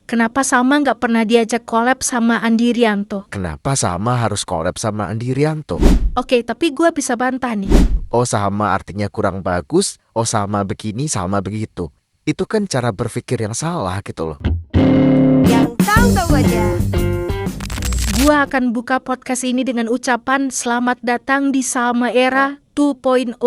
Kenapa Salma nggak pernah diajak collab sama Andi Rianto? Kenapa Salma harus collab sama Andi Rianto? Oke, tapi gue bisa bantah nih. Oh Salma artinya kurang bagus, oh Salma begini, Salma begitu. Itu kan cara berpikir yang salah gitu loh. Yang tahu-tahu aja. Gue akan buka podcast ini dengan ucapan selamat datang di Salma Era 2.0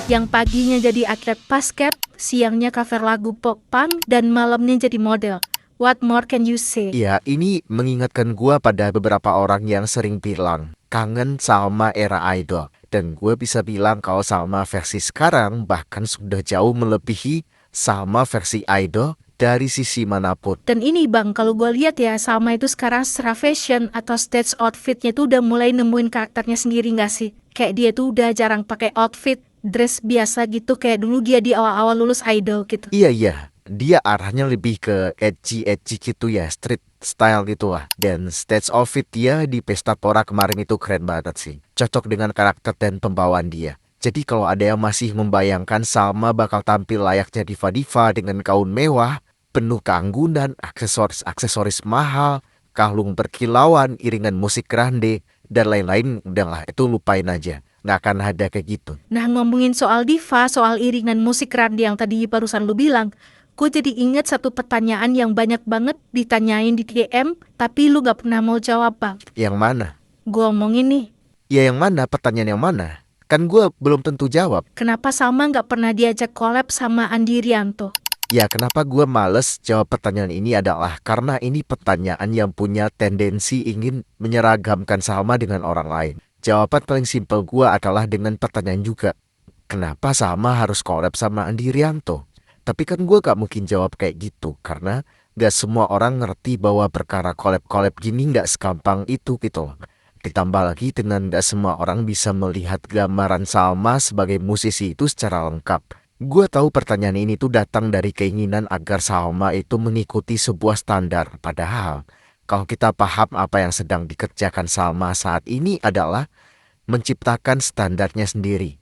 yang paginya jadi atlet basket, siangnya cover lagu pop punk, dan malamnya jadi model. What more can you say? Iya, ini mengingatkan gua pada beberapa orang yang sering bilang kangen Salma era idol. Dan gue bisa bilang kalau Salma versi sekarang bahkan sudah jauh melebihi Salma versi idol dari sisi manapun. Dan ini bang, kalau gue lihat ya, Salma itu sekarang secara fashion atau stage outfitnya tuh udah mulai nemuin karakternya sendiri gak sih? Kayak dia tuh udah jarang pakai outfit, dress biasa gitu kayak dulu dia di awal-awal lulus idol gitu. Iya, dia arahnya lebih ke edgy gitu ya, street style gitu lah. Dan stage outfit dia di Pesta Pora kemarin itu keren banget sih. Cocok dengan karakter dan pembawaan dia. Jadi kalau ada yang masih membayangkan Salma bakal tampil layaknya diva-diva dengan gaun mewah, penuh keanggunan, aksesoris mahal, kalung berkilauan, iringan musik grande, dan lain-lain, udahlah itu lupain aja. Nggak akan ada kayak gitu. Nah ngomongin soal diva, soal iringan musik grande yang tadi barusan lu bilang, gue jadi ingat satu pertanyaan yang banyak banget ditanyain di DM, tapi lu gak pernah mau jawab bang. Yang mana? Gue omongin nih, Ya yang mana? Pertanyaan yang mana? Kan gue belum tentu jawab. kenapa Salma gak pernah diajak collab sama Andi Rianto? Ya kenapa gue males jawab pertanyaan ini adalah karena ini pertanyaan yang punya tendensi ingin menyeragamkan Salma dengan orang lain. Jawaban paling simpel gue adalah dengan pertanyaan juga. Kenapa Salma harus collab sama Andi Rianto? Tapi kan gue gak mungkin jawab kayak gitu karena gak semua orang ngerti bahwa perkara collab-collab gini gak segampang itu gitu loh. Ditambah lagi dengan gak semua orang bisa melihat gambaran Salma sebagai musisi itu secara lengkap. Gue tahu pertanyaan ini tuh datang dari keinginan agar Salma itu mengikuti sebuah standar. Padahal kalau kita paham apa yang sedang dikerjakan Salma saat ini adalah menciptakan standarnya sendiri.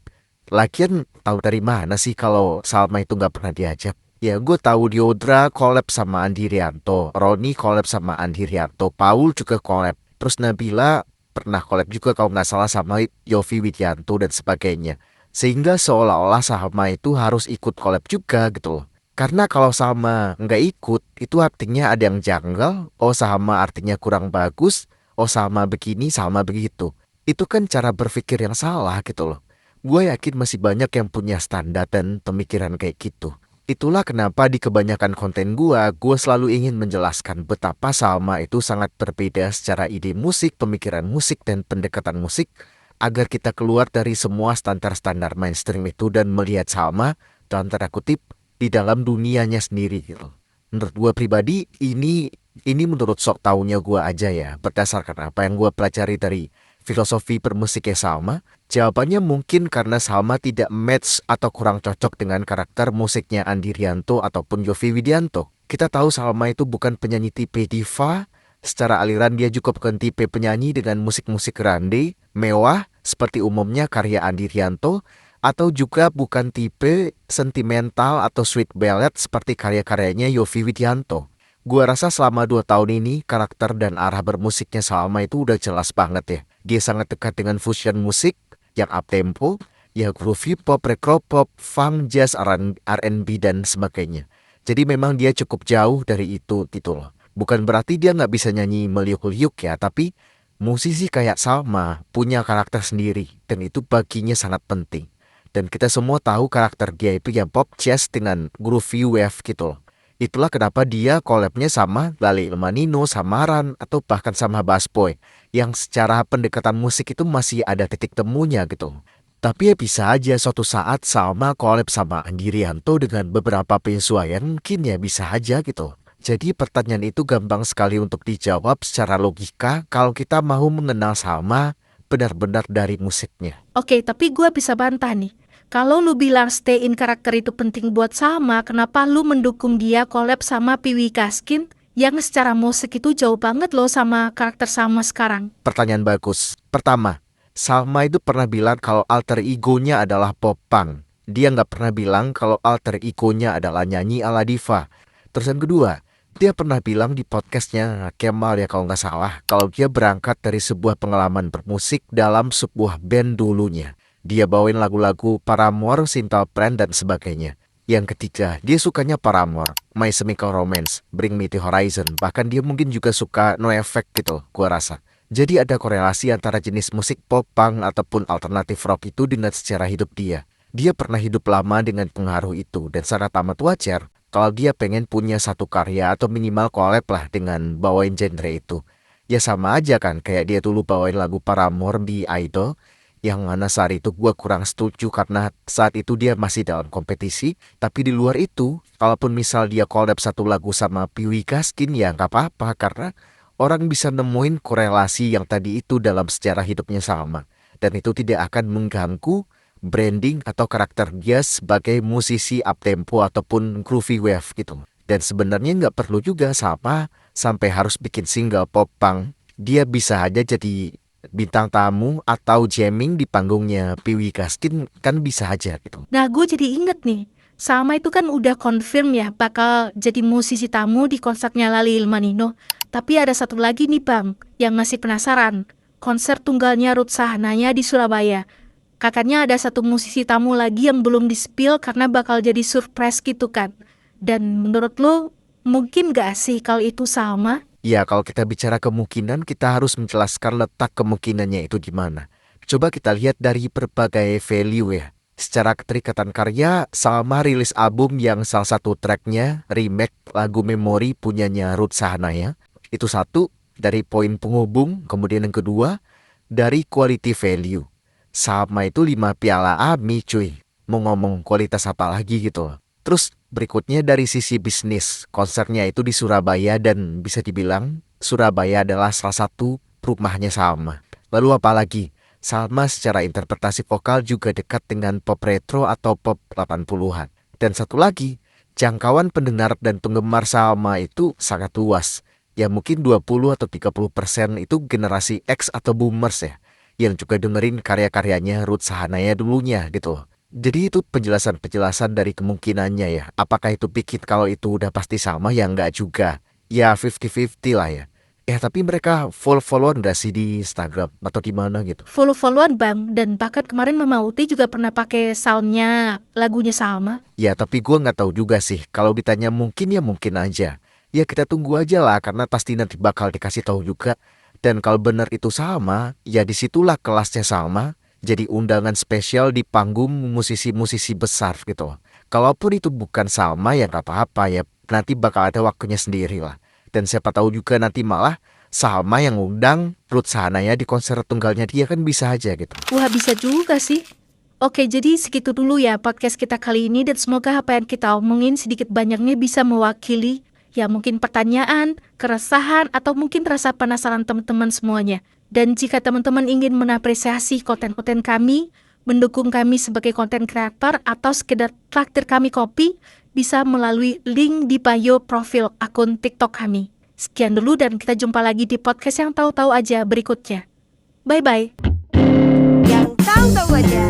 Lagian tahu dari mana sih kalau Salma itu gak pernah diajak? Ya gue tahu Diodra collab sama Andi Rianto, Roni collab sama Andi Rianto, Paul juga collab. Terus Nabila pernah collab juga kalau nggak salah sama Yovie Widianto dan sebagainya. Sehingga seolah-olah Salma itu harus ikut collab juga gitu loh. Karena kalau Salma nggak ikut, itu artinya ada yang janggal. Oh Salma artinya kurang bagus. Oh Salma begini, Salma begitu. Itu kan cara berpikir yang salah gitu loh. Gue yakin masih banyak yang punya standar dan pemikiran kayak gitu. Itulah kenapa di kebanyakan konten gue selalu ingin menjelaskan betapa Salma itu sangat berbeda secara ide musik, pemikiran musik, dan pendekatan musik, agar kita keluar dari semua standar-standar mainstream itu dan melihat Salma, dalam tanda kutip, di dalam dunianya sendiri gitu. Menurut gue pribadi, ini menurut sok taunya gue aja ya, berdasarkan apa yang gue pelajari dari filosofi bermusiknya Salma. Jawabannya mungkin karena Salma tidak match atau kurang cocok dengan karakter musiknya Andi Rianto ataupun Yovie Widianto. Kita tahu Salma itu bukan penyanyi tipe diva. Secara aliran dia juga bukan tipe penyanyi dengan musik-musik grande, mewah seperti umumnya karya Andi Rianto, atau juga bukan tipe sentimental atau sweet ballad seperti karya-karyanya Yovie Widianto. Gua rasa selama 2 tahun ini karakter dan arah bermusiknya Salma itu udah jelas banget ya. Dia sangat dekat dengan fusion musik yang up-tempo, ya groovy pop, retro pop, funk, jazz, R&B dan sebagainya. Jadi memang dia cukup jauh dari itu gitu loh. Bukan berarti dia nggak bisa nyanyi meliuk-liuk ya, tapi musisi kayak Salma punya karakter sendiri dan itu baginya sangat penting. Dan kita semua tahu karakter dia itu ya pop jazz dengan groovy wave gitu loh. Itulah kenapa dia collabnya sama Lali Manino, Samaran, atau bahkan sama Bass Boy, yang secara pendekatan musik itu masih ada titik temunya gitu. Tapi ya bisa aja suatu saat Salma collab sama Andi Rianto dengan beberapa penyesuaian, mungkin ya bisa aja gitu. Jadi pertanyaan itu gampang sekali untuk dijawab secara logika kalau kita mau mengenal Salma benar-benar dari musiknya. Oke, tapi gue bisa bantah nih. Kalau lu bilang stay in karakter itu penting buat Salma, kenapa lu mendukung dia collab sama Piwi Gaskin yang secara musik itu jauh banget loh sama karakter Salma sekarang? Pertanyaan bagus. Pertama, Salma itu pernah bilang kalau alter egonya adalah pop punk. Dia nggak pernah bilang kalau alter egonya adalah nyanyi ala diva. Terus yang kedua, Dia pernah bilang di podcastnya Kemal ya kalau nggak salah, kalau dia berangkat dari sebuah pengalaman bermusik dalam sebuah band dulunya. Dia bawain lagu-lagu Paramore, Simple Plan, dan sebagainya. Yang ketiga, dia sukanya Paramore, My Chemical Romance, Bring Me The Horizon. Bahkan dia mungkin juga suka NoFX gitu, gua rasa. Jadi ada korelasi antara jenis musik pop, punk, ataupun alternatif rock itu dengan sejarah hidup dia. Dia pernah hidup lama dengan pengaruh itu, dan sangat amat wajar kalau dia pengen punya satu karya atau minimal collab lah dengan bawain genre itu. Ya sama aja kan, kayak dia dulu bawain lagu Paramore di Idol, yang mana saat itu gue kurang setuju karena saat itu dia masih dalam kompetisi. Tapi di luar itu, kalaupun misal dia collab satu lagu sama Piwi Gaskin ya nggak apa-apa, karena orang bisa nemuin korelasi yang tadi itu dalam sejarah hidupnya sama. Dan itu tidak akan mengganggu branding atau karakter dia sebagai musisi uptempo ataupun groovy wave gitu. Dan sebenarnya nggak perlu juga sampai harus bikin single pop punk. Dia bisa aja jadi bintang tamu atau jamming di panggungnya Piwi Gaskin, kan bisa aja gitu. Nah, gue jadi inget nih, Salma itu kan udah confirm ya bakal jadi musisi tamu di konsernya Lali Ilmanino. Tapi ada satu lagi nih Bang, yang masih penasaran. Konser tunggalnya Ruth Sahanaya di Surabaya. Kakaknya ada satu musisi tamu lagi yang belum di-spill karena bakal jadi surprise gitu kan. Dan menurut lo, mungkin gak sih kalau itu Salma? Ya kalau kita bicara kemungkinan, kita harus menjelaskan letak kemungkinannya itu di mana. Coba kita lihat dari berbagai value ya. Secara keterikatan karya, Salma rilis album yang salah satu tracknya remake lagu Memori punyanya Ruth Sahanaya. Itu satu dari poin penghubung. Kemudian yang kedua dari quality value. Salma itu 5 piala AMI cuy. Mau ngomong kualitas apa lagi gitu. Terus berikutnya dari sisi bisnis. Konsernya itu di Surabaya dan bisa dibilang Surabaya adalah salah satu rumahnya Salma. Lalu apa lagi? Salma secara interpretasi vokal juga dekat dengan pop retro atau pop 80-an. Dan satu lagi, jangkauan pendengar dan penggemar Salma itu sangat luas. Ya mungkin 20 atau 30% itu generasi X atau boomers ya, yang juga dengerin karya-karyanya Ruth Sahanaya dulunya gitu. Jadi itu penjelasan-penjelasan dari kemungkinannya ya. Apakah itu pikir kalau itu udah pasti sama? Ya enggak juga. Ya 50-50 lah ya. Tapi mereka follow-followan gak sih di Instagram atau di mana gitu? Follow-followan Bang, dan bahkan kemarin Mama Uti juga pernah pakai soundnya lagunya Salma. Ya tapi gue gak tahu juga sih. Kalau ditanya mungkin ya mungkin aja. Ya kita tunggu aja lah karena pasti nanti bakal dikasih tahu juga. Dan kalau benar itu sama, ya disitulah kelasnya Salma. Jadi undangan spesial di panggung musisi-musisi besar gitu. Kalaupun itu bukan Salma ya gak apa-apa ya. Nanti bakal ada waktunya sendiri lah. Dan siapa tahu juga nanti malah Salma yang undang Ruth Sahanaya di konser tunggalnya dia, kan bisa aja gitu. Wah, bisa juga sih. Oke, jadi segitu dulu ya podcast kita kali ini. Dan semoga apa yang kita omongin sedikit banyaknya bisa mewakili ya mungkin pertanyaan, keresahan, atau mungkin rasa penasaran teman-teman semuanya. Dan jika teman-teman ingin mengapresiasi konten-konten kami, mendukung kami sebagai konten kreator, atau sekedar traktir kami kopi, bisa melalui link di bio profil akun TikTok kami. Sekian dulu dan kita jumpa lagi di podcast yang tahu-tahu aja berikutnya. Bye-bye. Yang tahu-tahu aja.